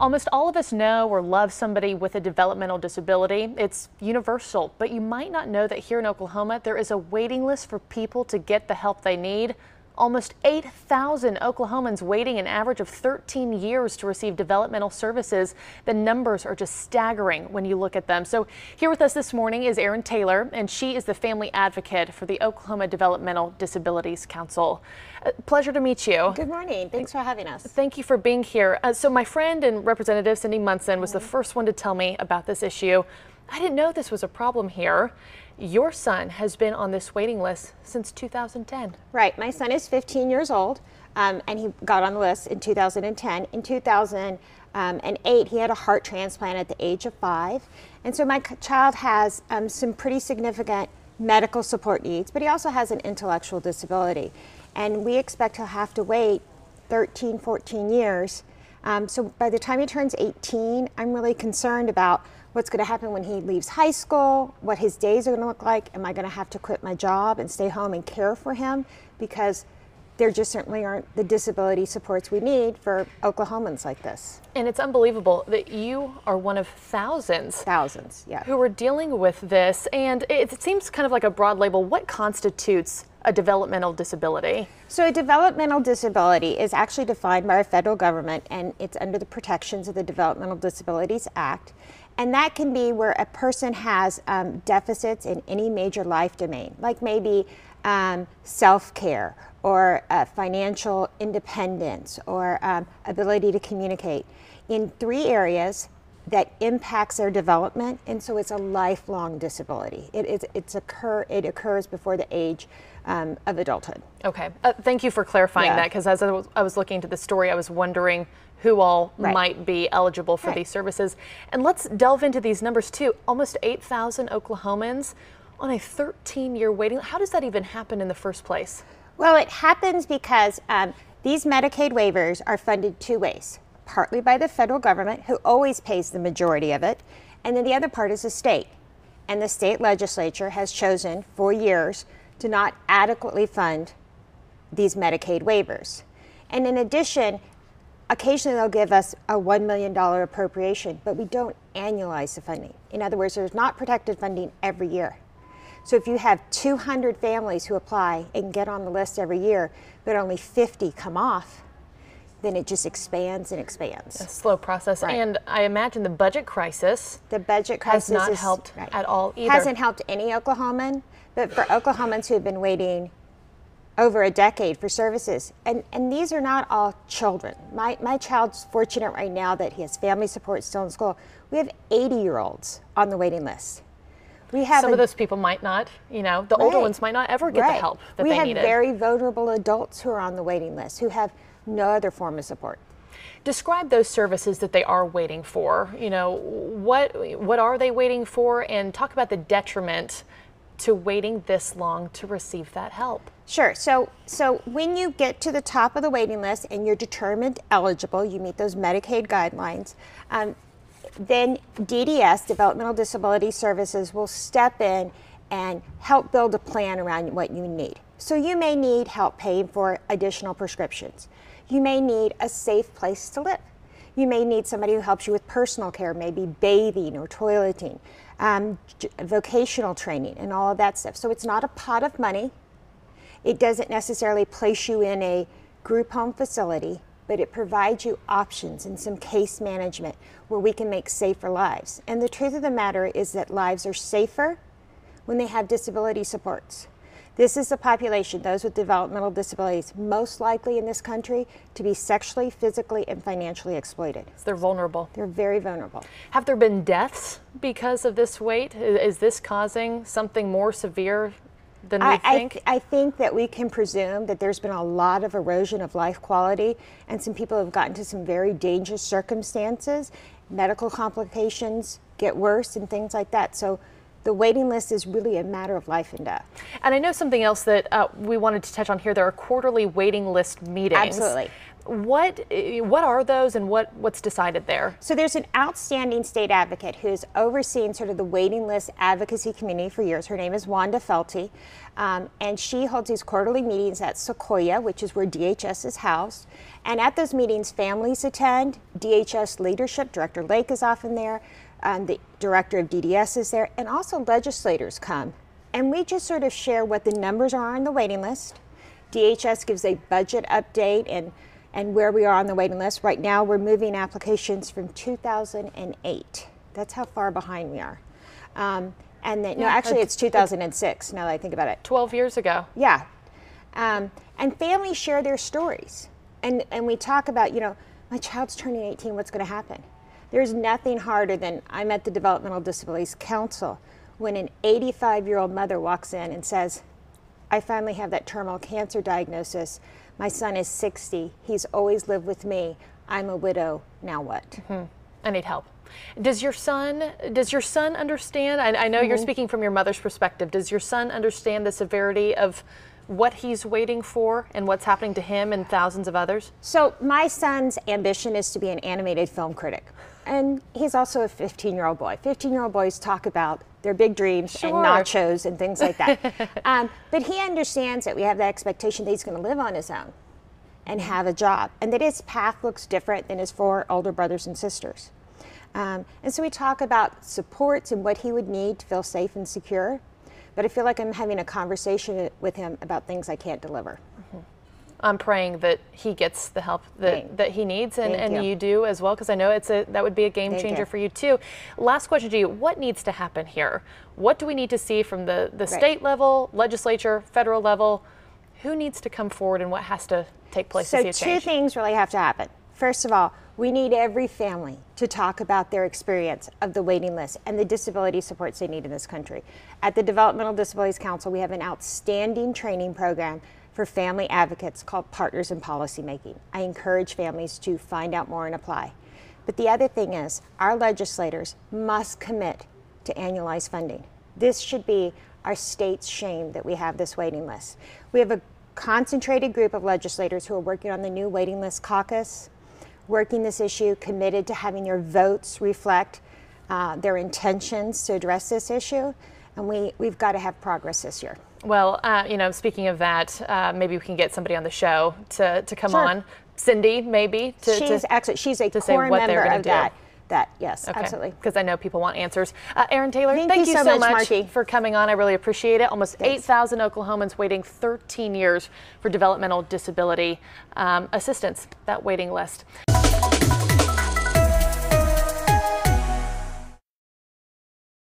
Almost all of us know or love somebody with a developmental disability. It's universal, but you might not know that here in Oklahoma, there is a waiting list for people to get the help they need. Almost 8,000 Oklahomans waiting an average of 13 years to receive developmental services. The numbers are just staggering when you look at them. So here with us this morning is Erin Taylor, and she is the family advocate for the Oklahoma Developmental Disabilities Council. Pleasure to meet you. Good morning. Thanks for having us. Thank you for being here. So my friend and Representative Cindy Munson was the first one to tell me about this issue. I didn't know this was a problem here. Your son has been on this waiting list since 2010. Right. My son is 15 years old, and he got on the list in 2010. In 2008, he had a heart transplant at the age of 5. And so my child has some pretty significant medical support needs, but he also has an intellectual disability. And we expect he'll have to wait 13, 14 years. So by the time he turns 18, I'm really concerned about what's going to happen when he leaves high school, what his days are going to look like. Am I going to have to quit my job and stay home and care for him? Because there just certainly aren't the disability supports we need for Oklahomans like this. And it's unbelievable that you are one of thousands. Yeah. Who are dealing with this. And it seems kind of like a broad label. What constitutes a developmental disability? So a developmental disability is actually defined by our federal government, and it's under the protections of the Developmental Disabilities Act. And that can be where a person has deficits in any major life domain, like maybe self-care or financial independence or ability to communicate in 3 areas that impacts their development, and so it's a lifelong disability. It occurs before the age of adulthood. Okay, thank you for clarifying that, because as I was looking into the story, I was wondering who all might be eligible for these services. And let's delve into these numbers too. Almost 8,000 Oklahomans on a 13-year waiting. How does that even happen in the first place? Well, it happens because these Medicaid waivers are funded 2 ways. Partly by the federal government, who always pays the majority of it, and then the other part is the state. And the state legislature has chosen for years to not adequately fund these Medicaid waivers. And in addition, occasionally they'll give us a $1 million appropriation, but we don't annualize the funding. In other words, there's not protected funding every year. So if you have 200 families who apply and get on the list every year, but only 50 come off, then it just expands and expands. A slow process. And I imagine the budget crisis has not helped at all either. Hasn't helped any Oklahoman, but for Oklahomans who have been waiting over a decade for services, and these are not all children. My child's fortunate right now that he has family support still in school. We have 80-year-olds on the waiting list. We have some of those people might not, the older ones might not ever get the help that they needed. We have very vulnerable adults who are on the waiting list who have no other form of support. Describe those services that they are waiting for. What are they waiting for, and talk about the detriment to waiting this long to receive that help. Sure. So when you get to the top of the waiting list and you're determined eligible, you meet those Medicaid guidelines, then DDS, Developmental Disability Services, will step in and help build a plan around what you need. So you may need help paying for additional prescriptions. You may need a safe place to live. You may need somebody who helps you with personal care, maybe bathing or toileting, vocational training and all of that stuff. So it's not a pot of money. It doesn't necessarily place you in a group home facility, but it provides you options and some case management where we can make safer lives. And the truth of the matter is that lives are safer when they have disability supports. This is the population, those with developmental disabilities, most likely in this country to be sexually, physically, and financially exploited. So they're vulnerable. They're very vulnerable. Have there been deaths because of this wait? Is this causing something more severe than we think? I think that we can presume that there's been a lot of erosion of life quality, and some people have gotten to some very dangerous circumstances. Medical complications get worse and things like that. So the waiting list is really a matter of life and death. And I know something else that we wanted to touch on here. There are quarterly waiting list meetings. Absolutely. What are those, and what's decided there? So there's an outstanding state advocate who's overseen sort of the waiting list advocacy community for years. Her name is Wanda Felty, and she holds these quarterly meetings at Sequoia, which is where DHS is housed. And at those meetings, families attend. DHS leadership, Director Lake is often there, the director of DDS is there, and also legislators come. And we just sort of share what the numbers are on the waiting list. DHS gives a budget update and where we are on the waiting list. Right now, we're moving applications from 2008. That's how far behind we are. And then, no, actually, it's 2006, now that I think about it. 12 years ago. Yeah. And families share their stories. And we talk about, you know, my child's turning 18, what's going to happen? There's nothing harder than, I'm at the Developmental Disabilities Council, when an 85-year-old mother walks in and says, I finally have that terminal cancer diagnosis. My son is 60. He's always lived with me. I'm a widow. Now what? Mm-hmm. I need help. Does your son understand? I know you're speaking from your mother's perspective. Does your son understand the severity of what he's waiting for and what's happening to him and thousands of others? So my son's ambition is to be an animated film critic. And he's also a 15-year-old boy. 15-year-old boys talk about their big dreams and nachos and things like that. But he understands that we have the expectation that he's going to live on his own and have a job, and that his path looks different than his 4 older brothers and sisters. And so we talk about supports and what he would need to feel safe and secure. But I feel like I'm having a conversation with him about things I can't deliver. Mm-hmm. I'm praying that he gets the help that he needs, and you do as well, because I know that would be a game changer for you too. Last question to you: what needs to happen here? What do we need to see from the state level, legislature, federal level? Who needs to come forward, and what has to take place to see a change? So 2 things really have to happen. First of all, we need every family to talk about their experience of the waiting list and the disability supports they need in this country. At the Developmental Disabilities Council, we have an outstanding training program for family advocates called Partners in Policymaking. I encourage families to find out more and apply. But the other thing is, our legislators must commit to annualized funding. This should be our state's shame that we have this waiting list. We have a concentrated group of legislators who are working on the new waiting list caucus, working this issue, committed to having their votes reflect their intentions to address this issue, and we've got to have progress this year. Well, you know, speaking of that, maybe we can get somebody on the show to come on. Cindy, maybe. She's a core member of that. Yes, okay. Absolutely. Because I know people want answers. Erin Taylor, thank you so much, Marty, for coming on. I really appreciate it. Almost 8,000 Oklahomans waiting 13 years for developmental disability assistance. That waiting list.